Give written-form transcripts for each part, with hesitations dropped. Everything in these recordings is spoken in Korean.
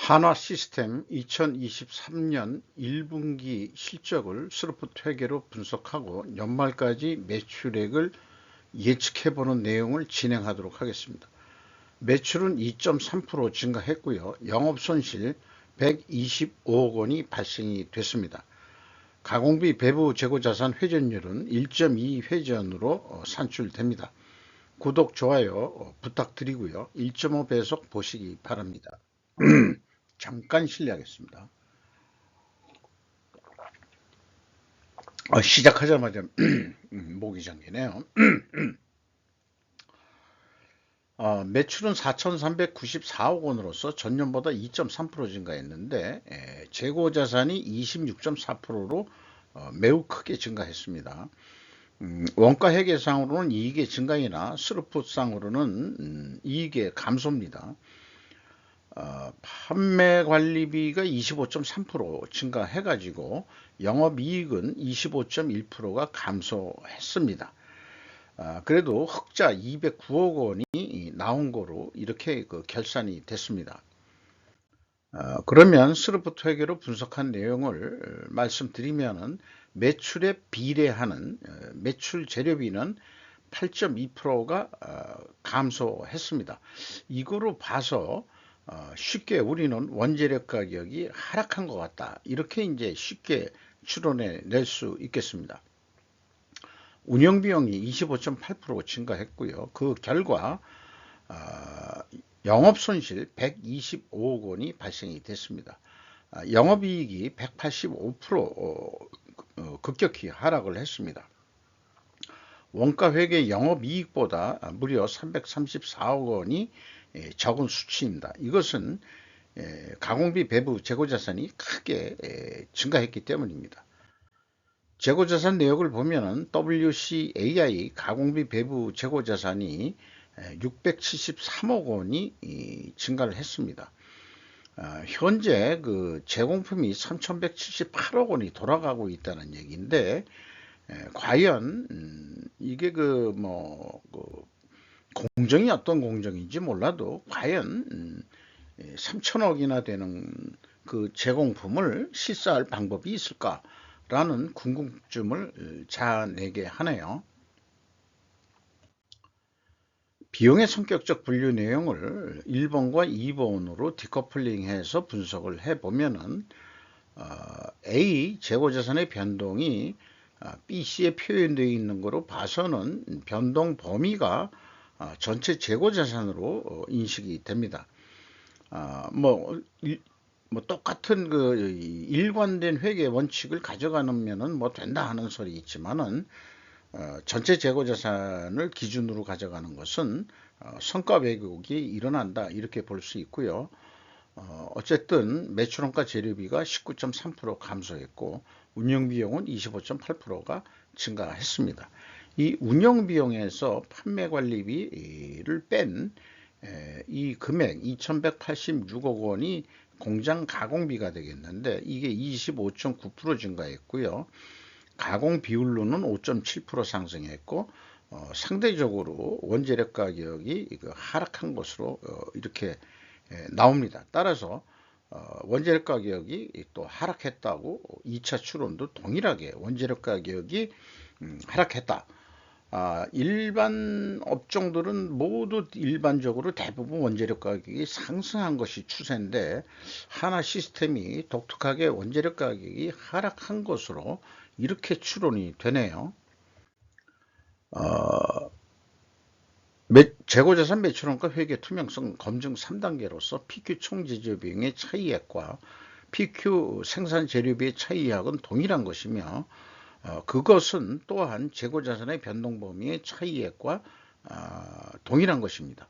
한화시스템 2023년 1분기 실적을 스로프트 회계로 분석하고 연말까지 매출액을 예측해보는 내용을 진행하도록 하겠습니다. 매출은 2.3% 증가했고요. 영업손실 125억 원이 발생이 됐습니다. 가공비 배부 재고자산 회전율은 1.2회전으로 산출됩니다. 구독, 좋아요 부탁드리고요. 1.5배속 보시기 바랍니다. 잠깐 실례하겠습니다. 시작하자마자 목이 잠기네요. 매출은 4,394억 원으로서 전년보다 2.3% 증가했는데 재고자산이 26.4%로 매우 크게 증가했습니다. 원가회계상으로는 이익의 증가이나 스루풋상으로는 이익의 감소입니다. 판매관리비가 25.3% 증가해가지고 영업이익은 25.1%가 감소했습니다. 그래도 흑자 209억 원이 나온 거로 이렇게 결산이 됐습니다. 그러면 스루프트 회계로 분석한 내용을 말씀드리면은 매출에 비례하는 매출 재료비는 8.2%가 감소했습니다. 이거로 봐서 쉽게 우리는 원재료 가격이 하락한 것 같다. 이렇게 이제 쉽게 추론해 낼 수 있겠습니다. 운영비용이 25.8% 증가했고요. 그 결과 영업손실 125억 원이 발생이 됐습니다. 영업이익이 185% 급격히 하락을 했습니다. 원가회계 영업이익보다 무려 334억 원이 적은 수치입니다. 이것은 가공비 배부 재고자산이 크게 증가했기 때문입니다. 재고자산 내역을 보면은 WCAI 가공비 배부 재고자산이 673억 원이 증가를 했습니다. 현재 그 제공품이 3,178억 원이 돌아가고 있다는 얘기인데 과연 이게 공정이 어떤 공정인지 몰라도 과연 3천억이나 되는 그 제공품을 실사할 방법이 있을까라는 궁금증을 자아내게 하네요. 비용의 성격적 분류 내용을 1번과 2번으로 디커플링해서 분석을 해보면은 A 재고자산의 변동이 BC에 표현되어 있는 것으로 봐서는 변동 범위가 전체 재고자산으로 인식이 됩니다. 똑같은 그 일관된 회계 원칙을 가져가면은 뭐 된다 하는 소리 있지만은 전체 재고자산을 기준으로 가져가는 것은 성과 왜곡이 일어난다 이렇게 볼 수 있고요. 어쨌든 매출원가 재료비가 19.3% 감소했고 운영비용은 25.8%가 증가했습니다. 이 운영비용에서 판매관리비를 뺀 이 금액 2,186억 원이 공장 가공비가 되겠는데 이게 25.9% 증가했고요. 가공 비율로는 5.7% 상승했고 상대적으로 원재료 가격이 하락한 것으로 이렇게 나옵니다. 따라서 원재료 가격이 또 하락했다고 2차 추론도 동일하게 원재료 가격이 하락했다. 일반 업종들은 모두 일반적으로 대부분 원재료 가격이 상승한 것이 추세인데 하나시스템이 독특하게 원재료 가격이 하락한 것으로 이렇게 추론이 되네요. 재고자산 매출원가 회계 투명성 검증 3단계로서 PQ 총재료비용의 차이액과 PQ 생산재료비의 차이액은 동일한 것이며 그것은 또한 재고자산의 변동 범위의 차이액과 동일한 것입니다.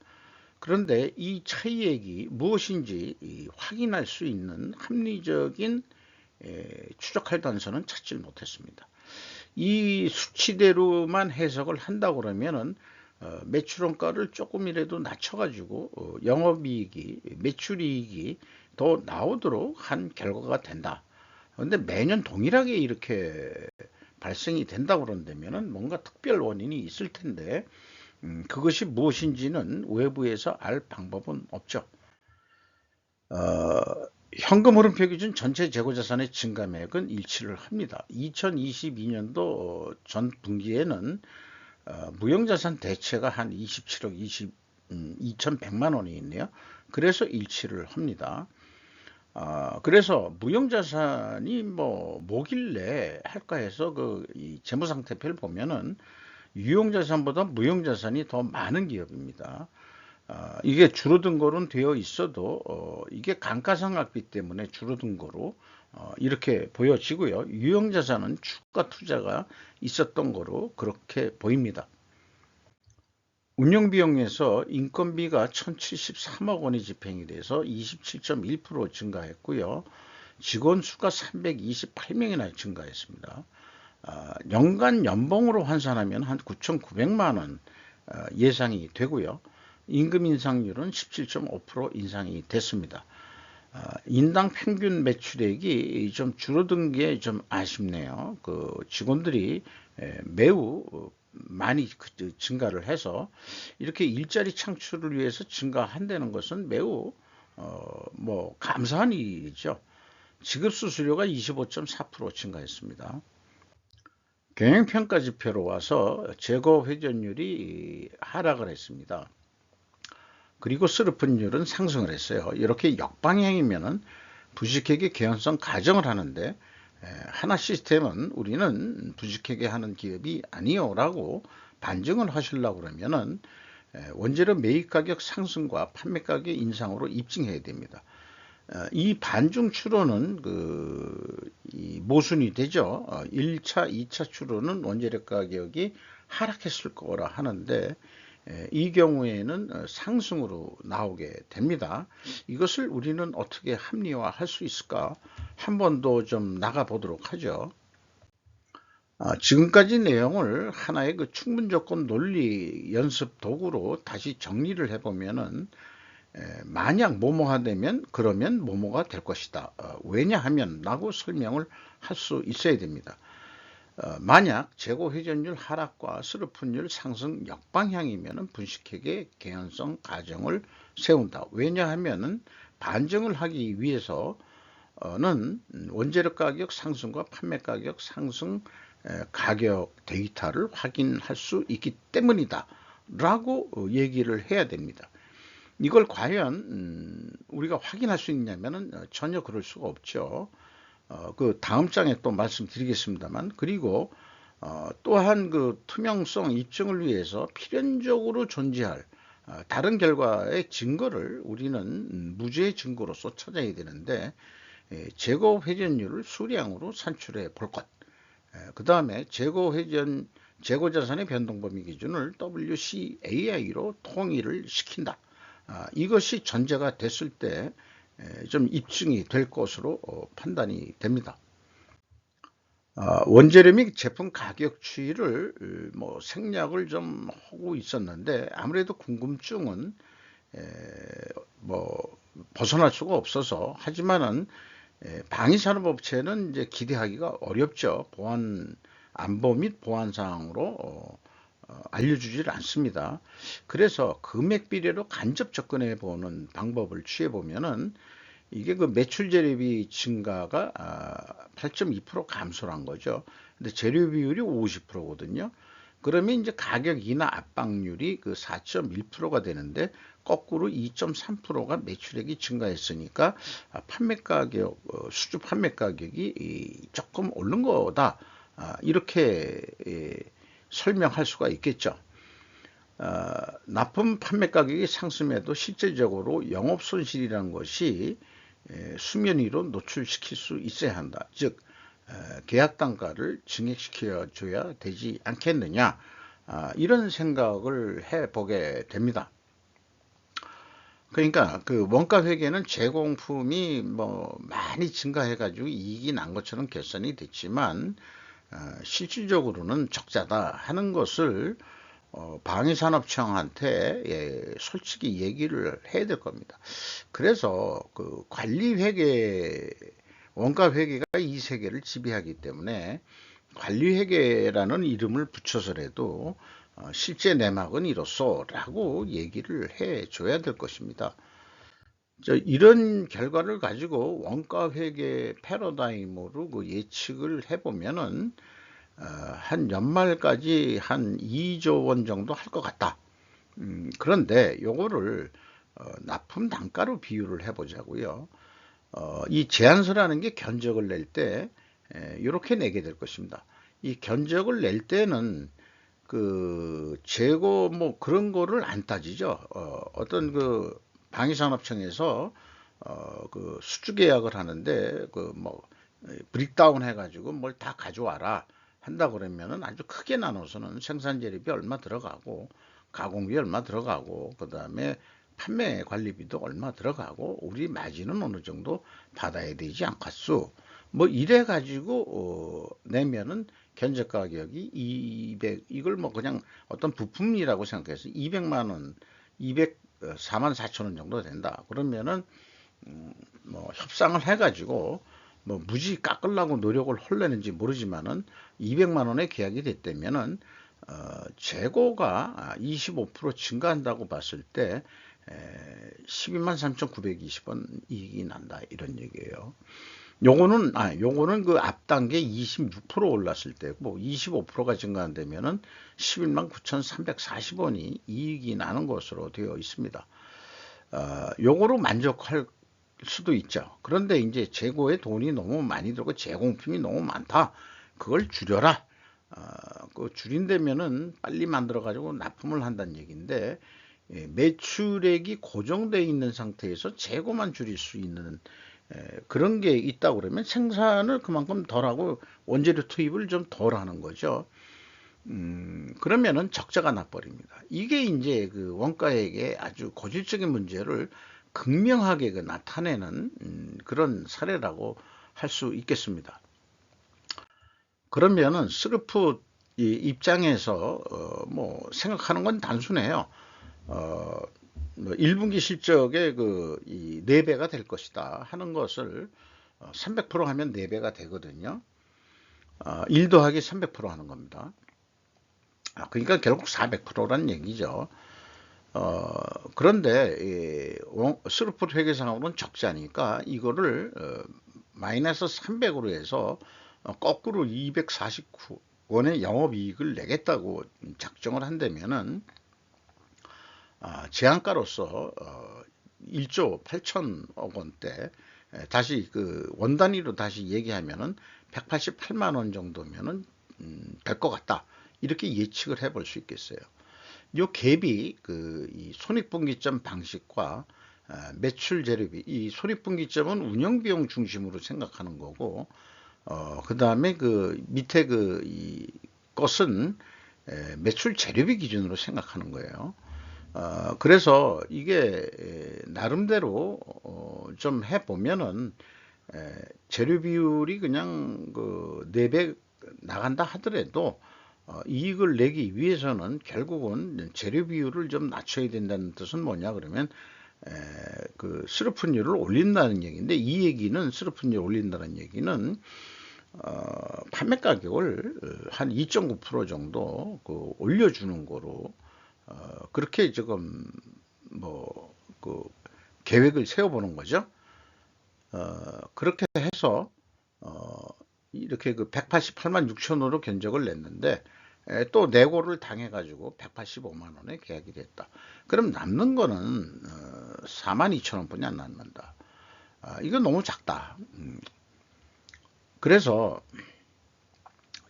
그런데 이 차이액이 무엇인지 확인할 수 있는 합리적인 추적할 단서는 찾지 못했습니다. 이 수치대로만 해석을 한다고 그러면은 매출원가를 조금이라도 낮춰가지고 영업이익이 매출이익이 더 나오도록 한 결과가 된다. 그런데 매년 동일하게 이렇게 발생이 된다고 그런다면은 뭔가 특별 원인이 있을 텐데 그것이 무엇인지는 외부에서 알 방법은 없죠. 어, 현금 흐름표 기준 전체 재고자산의 증가액은 일치를 합니다. 2022년도 전 분기에는 무형자산 대체가 한 27억 2,100만 원이 있네요. 그래서 일치를 합니다. 그래서 무형자산이 뭐길래 할까 해서 이 재무상태표를 보면은 유형자산보다 무형자산이 더 많은 기업입니다. 이게 줄어든 거는 되어 있어도 이게 감가상각비 때문에 줄어든 거로 이렇게 보여지고요. 유형자산은 추가 투자가 있었던 거로 그렇게 보입니다. 운영비용에서 인건비가 1,073억 원이 집행이 돼서 27.1% 증가했고요. 직원 수가 328명이나 증가했습니다. 연간 연봉으로 환산하면 한 9,900만 원 예상이 되고요. 임금 인상률은 17.5% 인상이 됐습니다. 인당 평균 매출액이 좀 줄어든 게 좀 아쉽네요. 그 직원들이 매우 많이 증가를 해서 이렇게 일자리 창출을 위해서 증가한다는 것은 매우 감사한 일이죠. 지급 수수료가 25.4% 증가했습니다. 경영평가 지표로 와서 재고 회전율이 하락을 했습니다. 그리고 스루픈율은 상승을 했어요. 이렇게 역방향이면은 부식회계 개연성 가정을 하는데 하나 시스템은 우리는 부식회계 하는 기업이 아니요라고 반증을 하시려고 그러면은 원재료 매입 가격 상승과 판매 가격 인상으로 입증해야 됩니다. 이 반중 추론은 이 모순이 되죠. 1차, 2차 추론은 원재료 가격이 하락했을 거라 하는데 이 경우에는 상승으로 나오게 됩니다. 이것을 우리는 어떻게 합리화할 수 있을까? 한 번 더 좀 나가 보도록 하죠. 지금까지 내용을 하나의 충분조건 논리 연습 도구로 다시 정리를 해보면은 만약 뭐뭐가 되면 그러면 뭐뭐가 될 것이다. 왜냐하면 라고 설명을 할 수 있어야 됩니다. 만약 재고 회전율 하락과 스루픈율 상승 역방향이면 분식회계 개연성 가정을 세운다. 왜냐하면 반증을 하기 위해서는 원재료 가격 상승과 판매 가격 상승 가격 데이터를 확인할 수 있기 때문이다. 라고 얘기를 해야 됩니다. 이걸 과연 우리가 확인할 수 있냐면 전혀 그럴 수가 없죠. 그 다음 장에 또 말씀드리겠습니다만, 그리고 또한 그 투명성 입증을 위해서 필연적으로 존재할 다른 결과의 증거를 우리는 무죄의 증거로서 찾아야 되는데 재고 회전율을 수량으로 산출해 볼 것. 그 다음에 재고 자산의 변동 범위 기준을 WCAI로 통일을 시킨다. 이것이 전제가 됐을 때 좀 입증이 될 것으로 판단이 됩니다. 원재료 및 제품 가격 추이를 생략을 좀 하고 있었는데 아무래도 궁금증은 벗어날 수가 없어서 하지만은 방위산업업체는 이제 기대하기가 어렵죠. 안보 및 보안 사항으로 알려주질 않습니다. 그래서 금액 비례로 간접 접근해 보는 방법을 취해 보면은 이게 그 매출 재료비 증가가 8.2% 감소한 거죠. 근데 재료 비율이 50%거든요. 그러면 이제 가격 인하 압박률이 그 4.1%가 되는데 거꾸로 2.3%가 매출액이 증가했으니까 판매 가격 수주 판매 가격이 조금 오른 거다. 이렇게 설명할 수가 있겠죠. 납품 판매 가격이 상승해도 실제적으로 영업 손실이라는 것이 수면 위로 노출시킬 수 있어야 한다. 즉 계약 단가를 증액시켜 줘야 되지 않겠느냐. 이런 생각을 해보게 됩니다. 그러니까 그 원가 회계는 제공품이 많이 증가해가지고 이익이 난 것처럼 결산이 됐지만 실질적으로는 적자다 하는 것을 방위산업청한테 솔직히 얘기를 해야 될 겁니다. 그래서 그 관리회계, 원가회계가 이 세계를 지배하기 때문에 관리회계라는 이름을 붙여서라도 실제 내막은 이렇소라고 얘기를 해줘야 될 것입니다. 이런 결과를 가지고 원가 회계 패러다임으로 그 예측을 해보면은 한 연말까지 한 2조 원 정도 할 것 같다. 그런데 요거를 납품 단가로 비유를 해보자고요. 이 제안서라는 게 견적을 낼 때 이렇게 내게 될 것입니다. 이 견적을 낼 때는 그 재고 뭐 그런 거를 안 따지죠. 어떤 그 방위산업청에서 그 수주 계약을 하는데 그 뭐 브릭다운 해가지고 뭘 다 가져와라 한다 그러면은 아주 크게 나눠서는 생산 재료비 얼마 들어가고 가공비 얼마 들어가고 그다음에 판매 관리비도 얼마 들어가고 우리 마진은 어느 정도 받아야 되지 않겠소. 뭐 이래 가지고 내면은 견적 가격이 200 이걸 뭐 그냥 어떤 부품이라고 생각해서 200만 원, 204만 4천 원 정도 된다. 그러면은 뭐 협상을 해가지고 뭐 무지 깎으려고 노력을 헐려는지 모르지만은 200만 원에 계약이 됐다면은 재고가 25% 증가한다고 봤을 때 12만 3,920원 이익이 난다 이런 얘기예요. 요거는 그 앞 단계 26% 올랐을 때고 25%가 증가한다면은 11만 9,340원이 이익이 나는 것으로 되어 있습니다. 요거로 만족할 수도 있죠. 그런데 이제 재고에 돈이 너무 많이 들고 재공품이 너무 많다. 그걸 줄여라. 그 줄인다면은 빨리 만들어 가지고 납품을 한다는 얘기인데 매출액이 고정되어 있는 상태에서 재고만 줄일 수 있는 그런 게 있다 그러면 생산을 그만큼 덜하고 원재료 투입을 좀 덜 하는 거죠. 그러면은 적자가 나버립니다. 이게 이제 그 원가액의 아주 고질적인 문제를 극명하게 그 나타내는 그런 사례라고 할 수 있겠습니다. 그러면은 스르프 입장에서 뭐 생각하는 건 단순해요. 어, 뭐 1분기 실적의 그이 4배가 될 것이다 하는 것을 300% 하면 4배가 되거든요. 1 더하기 300% 하는 겁니다. 그러니까 결국 400%란 얘기죠. 그런데 스루풋 회계상으로는 적자니까 이거를 마이너스 300으로 해서 거꾸로 249원의 영업이익을 내겠다고 작정을 한다면은 제한가로서 1조 8천억 원대 다시 그 원단위로 다시 얘기하면은 188만 원 정도면은 될 것 같다. 이렇게 예측을 해볼 수 있겠어요. 요 갭이 이 손익분기점 방식과 매출 재료비, 이 손익분기점은 운영비용 중심으로 생각하는 거고, 그 다음에 그 밑에 이 것은 매출 재료비 기준으로 생각하는 거예요. 그래서 이게 나름대로 좀 해보면은 재료 비율이 그냥 그 4배 나간다 하더라도 이익을 내기 위해서는 결국은 재료 비율을 좀 낮춰야 된다는 뜻은 뭐냐 그러면 그 스르픈율을 올린다는 얘기인데 이 얘기는 스르픈율 올린다는 얘기는 판매 가격을 한 2.9% 정도 그 올려주는 거로 그렇게 지금 뭐 그 계획을 세워보는 거죠. 그렇게 해서 이렇게 그 188만 6천원으로 견적을 냈는데 또 내고를 당해가지고 185만 원에 계약이 됐다. 그럼 남는 거는 4만 2천 원뿐이 안 남는다. 이건 너무 작다. 그래서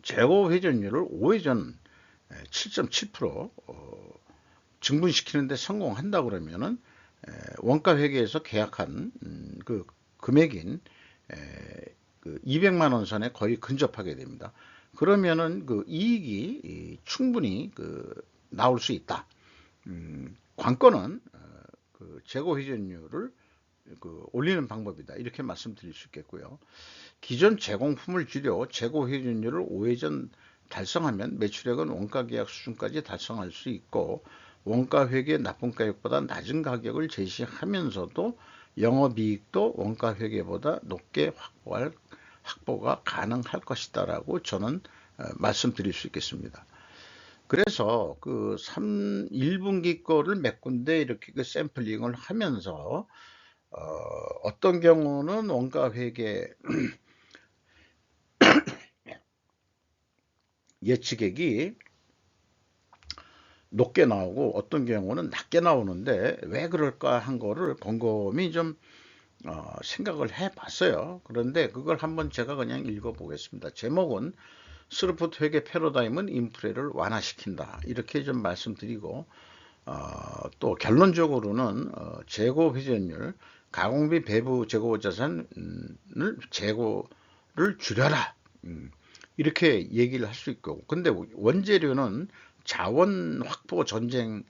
재고 회전율을 5회전 7.7% 증분시키는데 성공한다 그러면은 원가 회계에서 계약한 그 금액인 그 200만 원 선에 거의 근접하게 됩니다. 그러면은 그 이익이 충분히 그 나올 수 있다. 관건은 그 재고 회전율을 그 올리는 방법이다. 이렇게 말씀드릴 수 있겠고요. 기존 제공품을 줄여 재고 회전율을 5회전 달성하면 매출액은 원가 계약 수준까지 달성할 수 있고 원가 회계 납품가격보다 낮은 가격을 제시하면서도 영업이익도 원가 회계보다 높게 확보가 가능할 것이다라고 저는 말씀드릴 수 있겠습니다. 그래서 그 1분기 거를 몇 군데 이렇게 그 샘플링을 하면서 어떤 경우는 원가 회계 예측액이 높게 나오고 어떤 경우는 낮게 나오는데 왜 그럴까 한 거를 곰곰이 좀 생각을 해 봤어요. 그런데 그걸 한번 제가 그냥 읽어 보겠습니다. 제목은 스루풋 회계 패러다임은 인플레를 완화시킨다, 이렇게 좀 말씀드리고, 또 결론적으로는 재고 회전율, 가공비 배부 재고 자산을 재고를 줄여라, 이렇게 얘기를 할 수 있고, 근데 원재료는 자원 확보 전쟁인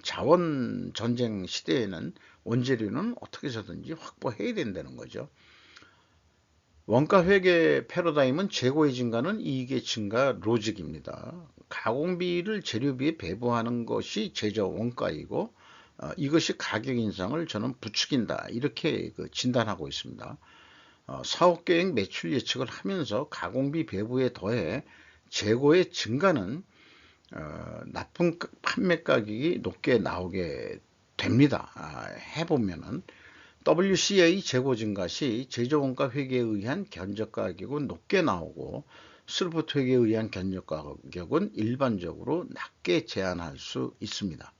자원 전쟁 시대에는 원재료는 어떻게 해서든지 확보해야 된다는 거죠. 원가 회계 패러다임은 재고의 증가는 이익의 증가 로직입니다. 가공비를 재료비에 배분하는 것이 제조 원가이고, 이것이 가격 인상을 저는 부추긴다, 이렇게 진단하고 있습니다. 사업계획 매출 예측을 하면서 가공비 배부에 더해 재고의 증가는 납품 판매 가격이 높게 나오게 됩니다. 해보면은 WCA 재고 증가 시 제조원가 회계에 의한 견적 가격은 높게 나오고, 스루풋 회계에 의한 견적 가격은 일반적으로 낮게 제한할 수 있습니다.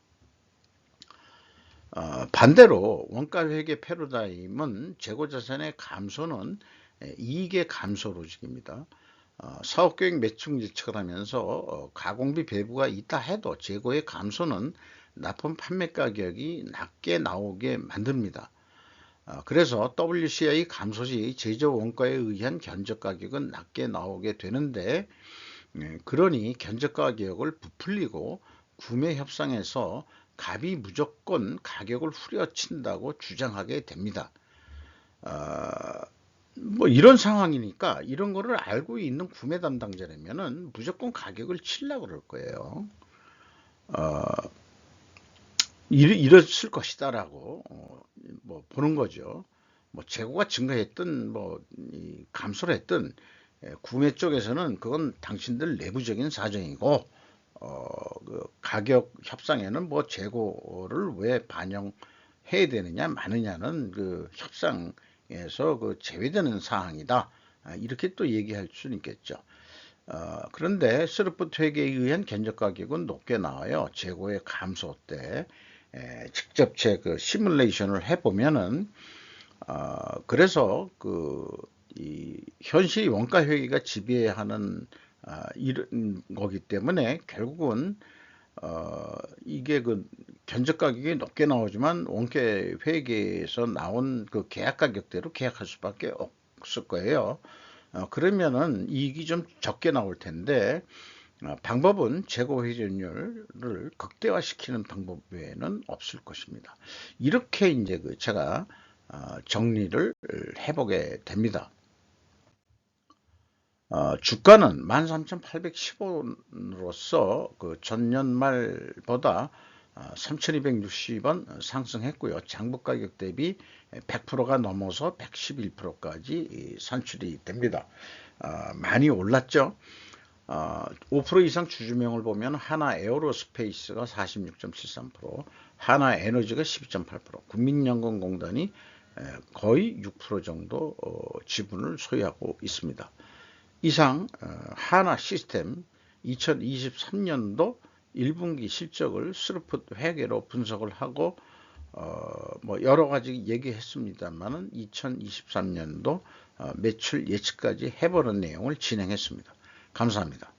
반대로 원가 회계 패러다임은 재고 자산의 감소는 이익의 감소 로직입니다. 사업계획 매출 예측을 하면서 가공비 배부가 있다 해도 재고의 감소는 납품 판매 가격이 낮게 나오게 만듭니다. 그래서 WCI 감소 시 제조 원가에 의한 견적 가격은 낮게 나오게 되는데, 그러니 견적 가격을 부풀리고 구매 협상에서 갑이 무조건 가격을 후려친다고 주장하게 됩니다. 뭐 이런 상황이니까 이런 거를 알고 있는 구매 담당자라면은 무조건 가격을 치려고 그럴 거예요. 이랬을 것이다라고 뭐 보는 거죠. 뭐 재고가 증가했든 뭐 감소를 했든, 구매 쪽에서는 그건 당신들 내부적인 사정이고, 그 가격 협상에는 뭐 재고를 왜 반영해야 되느냐 마느냐는 그 협상에서 그 제외되는 사항이다, 이렇게 또 얘기할 수는 있겠죠. 그런데 스루풋 회계에 의한 견적 가격은 높게 나와요. 재고의 감소 때 직접 제 그 시뮬레이션을 해보면은, 그래서 이 현실 원가 회계가 지배하는 이런 거기 때문에 결국은 이게 그 견적 가격이 높게 나오지만 원가 회계에서 나온 그 계약 가격대로 계약할 수밖에 없을 거예요. 그러면은 이익이 좀 적게 나올 텐데, 방법은 재고 회전율을 극대화시키는 방법 외에는 없을 것입니다. 이렇게 이제 제가 정리를 해보게 됩니다. 주가는 13,810원으로서 그 전년 말보다 3,260원 상승했고요. 장부 가격 대비 100%가 넘어서 111%까지 산출이 됩니다. 많이 올랐죠. 5% 이상 주주명을 보면 하나 에어로스페이스가 46.73%, 하나 에너지가 12.8%, 국민연금공단이 거의 6% 정도 지분을 소유하고 있습니다. 이상 하나 시스템 2023년도 1분기 실적을 스루풋 회계로 분석을 하고, 뭐 여러 가지 얘기했습니다만은 2023년도 매출 예측까지 해보는 내용을 진행했습니다. 감사합니다.